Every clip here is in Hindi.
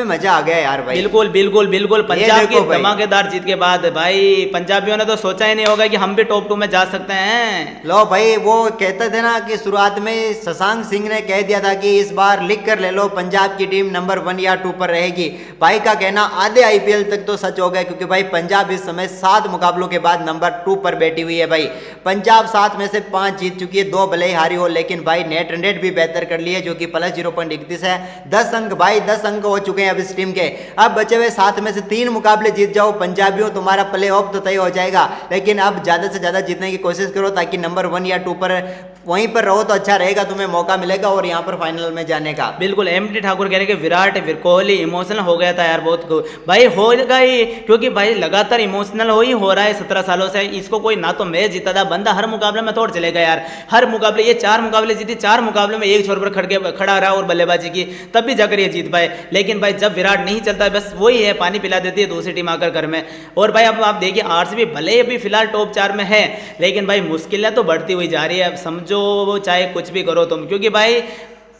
मजा आ गया यार भाई। बिल्कुल बिल्कुल बिल्कुल। ये पंजाब की देखो भाई, धमाकेदार जीत के बाद भाई पंजाबियों ने तो सोचा ही नहीं होगा कि हम भी टॉप 2 में जा सकते हैं। लो भाई वो कहते थे ना कि शुरुआत में शशांक सिंह ने कह दिया था कि इस बार लिख कर ले लो पंजाब की टीम नंबर 1 या 2 पर रहेगी। भाई का कहना आधे आईपीएल तक तो सच हो गया, क्योंकि भाई पंजाब इस समय 7 मुकाबलों के बाद नंबर 2 पर बैठी हुई है। भाई पंजाब 7 में से 5 जीत चुकी है, 2 भले ही हारी हो, लेकिन भाई नेट रन रेट भी बेहतर कर ली है जो कि प्लस 0.31 है। 10 अंक भाई 10 अंक हो चुके हैं अब इस टीम के। अब बचे हुए 7 में से 3 मुकाबले जीत जाओ पंजाबियों, तुम्हारा प्ले ऑफ तो तय हो जाएगा। लेकिन अब ज्यादा से ज्यादा जीतने की कोशिश करो ताकि नंबर 1 या 2 पर वहीं पर रहो तो अच्छा रहेगा, तुम्हें मौका मिलेगा और यहाँ पर फाइनल में जाने का। बिल्कुल एमडी ठाकुर कह रहे कि विराट कोहली इमोशनल हो गया था यार बहुत भाई होगा ही, क्योंकि भाई लगातार इमोशनल हो रहा है 17 सालों से। इसको कोई ना तो मैच जीता था, बंदा हर मुकाबले में तोड़ चलेगा यार। हर मुकाबले ये 4 मुकाबले जीती, 4 मुकाबले में एक छोर पर खड़ा रहा और बल्लेबाजी की, तब भी जाकर ये जीत पाए। लेकिन भाई जब विराट नहीं चलता है बस वही है, पानी पिला देती है दूसरी टीम आकर घर में। और भाई अब आप देखिए आरसीबी भले ही अभी फिलहाल टॉप 4 में है, लेकिन भाई मुश्किलें तो बढ़ती हुई जा रही है। अब समझो चाहे कुछ भी करो तुम, क्योंकि भाई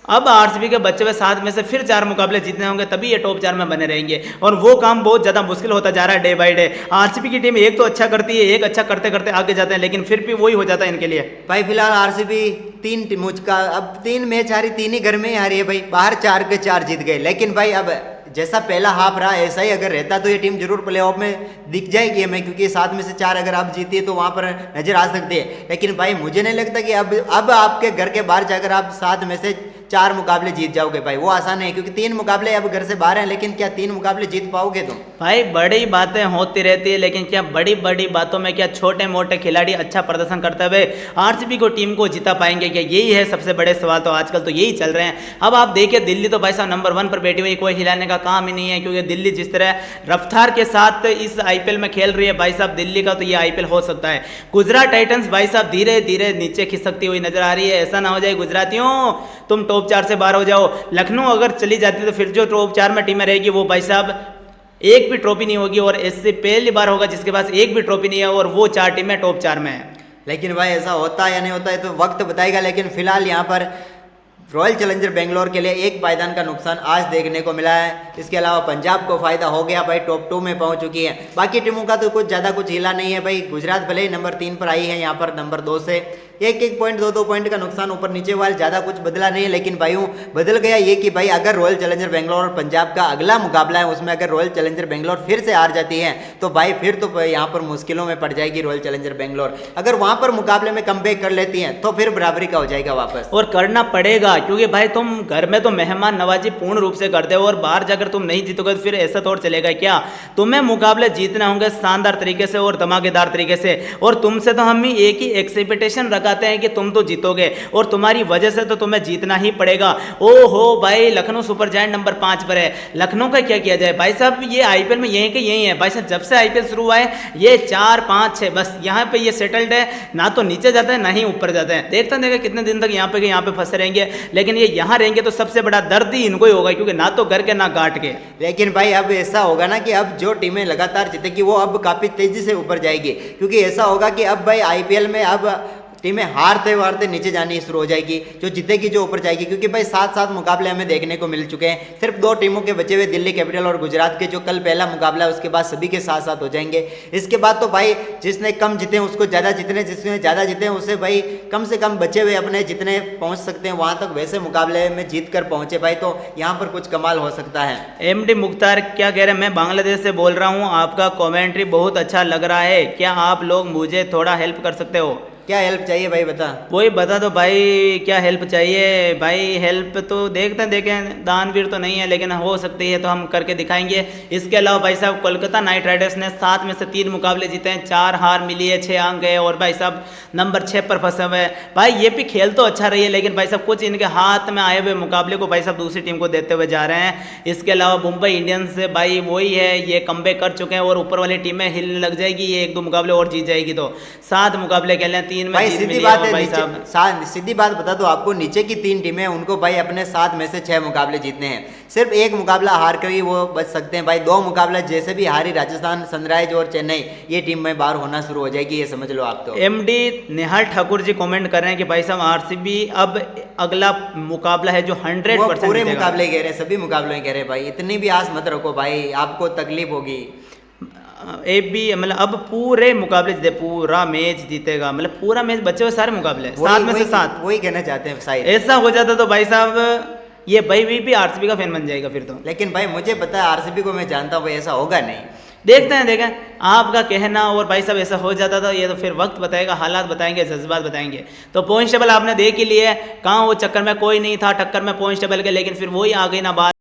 अब आरसीबी के बच्चे हुए 7 में से फिर 4 मुकाबले जीतने होंगे तभी ये टॉप 4 में बने रहेंगे, और वो काम बहुत ज्यादा मुश्किल होता जा रहा है डे बाय डे। आरसीबी की टीम एक तो अच्छा करती है, एक अच्छा करते करते आगे जाते हैं, लेकिन फिर भी वही हो जाता है इनके लिए। भाई फिलहाल आरसीबी 3 मुझ का अब 3 मैच हारी, 3 ही घर में ही हारी है भाई, बाहर 4 के 4 जीत गए। लेकिन भाई अब जैसा पहला हाफ रहा ऐसा ही अगर रहता तो ये टीम जरूर प्लेऑफ में दिख जाएगी हमें, क्योंकि 7 में से 4 अगर आप जीती है तो वहां पर नजर आ सकती है। लेकिन भाई मुझे नहीं लगता कि अब आपके घर के बाहर जाकर आप 7 में से 4 मुकाबले जीत जाओगे भाई, वो आसान है, क्योंकि 3 मुकाबले अब घर से बाहर हैं। लेकिन क्या 3 मुकाबले जीत पाओगे तुम? भाई बड़ी बातें होती रहती है, लेकिन क्या बड़ी बड़ी बातों में क्या छोटे मोटे खिलाड़ी अच्छा प्रदर्शन करते हुए आरसीबी को टीम को जिता पाएंगे क्या? यही है सबसे बड़े सवाल, तो आजकल तो यही चल रहे हैं। अब आप देखिए दिल्ली तो भाई साहब नंबर 1 पर बैठी हुई, कोई हिलाने का काम ही नहीं है, क्योंकि दिल्ली जिस तरह रफ्तार के साथ इस आईपीएल में खेल रही है भाई साहब, दिल्ली का तो ये आईपीएल हो सकता है। गुजरात टाइटंस भाई साहब धीरे धीरे नीचे खिसकती हुई नजर आ रही है। ऐसा ना हो जाए गुजरातियों तुम टॉप 4 से बाहर हो जाओ। लखनऊ अगर चली जाती तो फिर जो टॉप 4 में टीमें रहेगी वो भाई साहब एक भी ट्रॉफी नहीं होगी, और इससे पहली बार होगा जिसके पास एक भी ट्रॉफी नहीं है और वो 4 टीमें टॉप 4 में है। लेकिन भाई ऐसा होता है या नहीं होता है तो वक्त बताएगा। लेकिन फिलहाल यहाँ पर रॉयल चैलेंजर बेंगलोर के लिए एक पायदान का नुकसान आज देखने को मिला है। इसके अलावा पंजाब को फायदा हो गया भाई, टॉप 2 में पहुंच चुकी है। बाकी टीमों का तो कुछ ज़्यादा कुछ हिला नहीं है भाई। गुजरात भले ही नंबर 3 पर आई है, यहाँ पर नंबर 2 से 1-1 पॉइंट 2-2 पॉइंट का नुकसान ऊपर नीचे वाले, ज़्यादा कुछ बदला नहीं है। लेकिन भाइयों बदल गया ये कि भाई अगर रॉयल चैलेंजर बेंगलोर और पंजाब का अगला मुकाबला है उसमें अगर रॉयल चैलेंजर बेंगलोर फिर से हार जाती है तो भाई फिर तो यहाँ पर मुश्किलों में पड़ जाएगी रॉयल चैलेंजर बेंगलोर। अगर वहाँ पर मुकाबले में कमबैक कर लेती हैं तो फिर बराबरी का हो जाएगा वापस, और करना पड़ेगा, क्योंकि भाई तुम घर में तो मेहमान नवाजी पूर्ण रूप से करते हो और बाहर जाकर तुम नहीं जीतोगे तो फिर ऐसा तौर चलेगा क्या? तुम्हें मुकाबले जीतने होंगे शानदार तरीके से और धमाकेदार तरीके से, और तुमसे तो हम ही एक ही एक्सपेक्टेशन रखाते हैं कि तुम तो जीतोगे, और तुम्हारी वजह से तो तुम्हें जीतना ही पड़ेगा। ओहो भाई लखनऊ सुपर जायंट नंबर 5 पर है। लखनऊ का क्या किया जाए भाई साहब, ये आईपीएल में यही के यही है भाई साहब। जब से आईपीएल शुरू हुआ है ये 4, 5, 6 बस यहाँ पे ये सेटल्ड है, ना तो नीचे जाते हैं ना ही ऊपर जाते हैं। देखते हैं कितने दिन तक यहाँ पे फंसे रहेंगे, लेकिन ये यहाँ रहेंगे तो सबसे बड़ा दर्द ही इनको ही होगा, क्योंकि ना तो घर के ना घाट के। लेकिन भाई अब ऐसा होगा ना कि अब जो टीमें लगातार जीतेगी वो अब काफी तेजी से ऊपर जाएगी, क्योंकि ऐसा होगा कि अब भाई आईपीएल में अब टीमें हारते हारते नीचे जानी शुरू हो जाएगी, जो जीतेगी जो ऊपर जाएगी। क्योंकि भाई 7-7 मुकाबले हमें देखने को मिल चुके हैं, सिर्फ 2 टीमों के बचे हुए दिल्ली कैपिटल और गुजरात के, जो कल पहला मुकाबला है उसके बाद सभी के साथ साथ हो जाएंगे। इसके बाद तो भाई जिसने कम जीते उसको ज़्यादा जीतने, जिसने ज़्यादा जीते उसे भाई कम से कम बचे हुए अपने जितने पहुँच सकते हैं वहाँ तक वैसे मुकाबले में जीत कर पहुँचे भाई, तो यहाँ पर कुछ कमाल हो सकता है। एमडी मुख्तार क्या कह रहे हैं, मैं बांग्लादेश से बोल रहा हूँ, आपका कॉमेंट्री बहुत अच्छा लग रहा है, क्या आप लोग मुझे थोड़ा हेल्प कर सकते हो? क्या हेल्प चाहिए भाई बता? वही बता दो भाई, क्या हेल्प चाहिए भाई? हेल्प तो देखते हैं, देखें दानवीर तो नहीं है लेकिन हो सकती है तो हम करके दिखाएंगे। इसके अलावा भाई साहब कोलकाता नाइट राइडर्स ने 7 में से 3 मुकाबले जीते हैं, 4 हार मिली है, 6 अंक है, और भाई साहब नंबर 6 पर फंसे हुए हैं। भाई ये भी खेल तो अच्छा रही है, लेकिन भाई साहब कुछ इनके हाथ में आए हुए मुकाबले को भाई साहब दूसरी टीम को देते हुए जा रहे हैं। इसके अलावा मुंबई इंडियंस से भाई वही है, ये कमबैक कर चुके हैं और ऊपर वाली टीमें हिलने लग जाएगी, ये 1-2 मुकाबले और जीत जाएगी तो 7 मुकाबले खेले हैं, 3 में भाई जीत सीधी मिली बात और है, भाई नीचे साहब सीधी बात बता दो आपको, नीचे की 3 टीमें उनको भाई अपने 7 में से 6 मुकाबले जीतने हैं, सिर्फ एक मुकाबला हार कर ही वो बच सकते हैं भाई। 2 मुकाबला जैसे भी हारी राजस्थान सनराइज और चेन्नई, ये टीम में बाहर होना शुरू हो जाएगी, ये समझ लो आप तो। एमडी निहाल ठाकुर जी कमेंट कर रहे हैं कि भाई साहब आरसीबी अब अगला मुकाबला है जो 100% वो पूरे जीतेगा। मुकाबले कह रहे हैं, सभी मुकाबले कह रहे हैं भाई, इतनी भी आस मत रखो भाई, आपको तकलीफ होगी। एक भी मतलब अब पूरे मुकाबले जीते, पूरा मैच जीतेगा, मतलब पूरा मैच बचे हुए सारे मुकाबले 7 में से 7 वही कहना चाहते हैं शायद। ऐसा हो जाता तो भाई साहब ये भाई भी आरसीबी का फैन बन जाएगा फिर तो। लेकिन भाई मुझे पता है आरसीबी को मैं जानता हूँ भाई, ऐसा होगा नहीं। देखते हैं देखें आपका कहना, और भाई साहब ऐसा हो जाता था, ये तो फिर वक्त बताएगा, हालात बताएंगे, जज्बात बताएंगे। तो पॉइंट्स टेबल आपने देख ही लिए, कहाँ वो चक्कर में कोई नहीं था टक्कर में पॉइंट्स टेबल के, लेकिन फिर वही आ गई ना बात।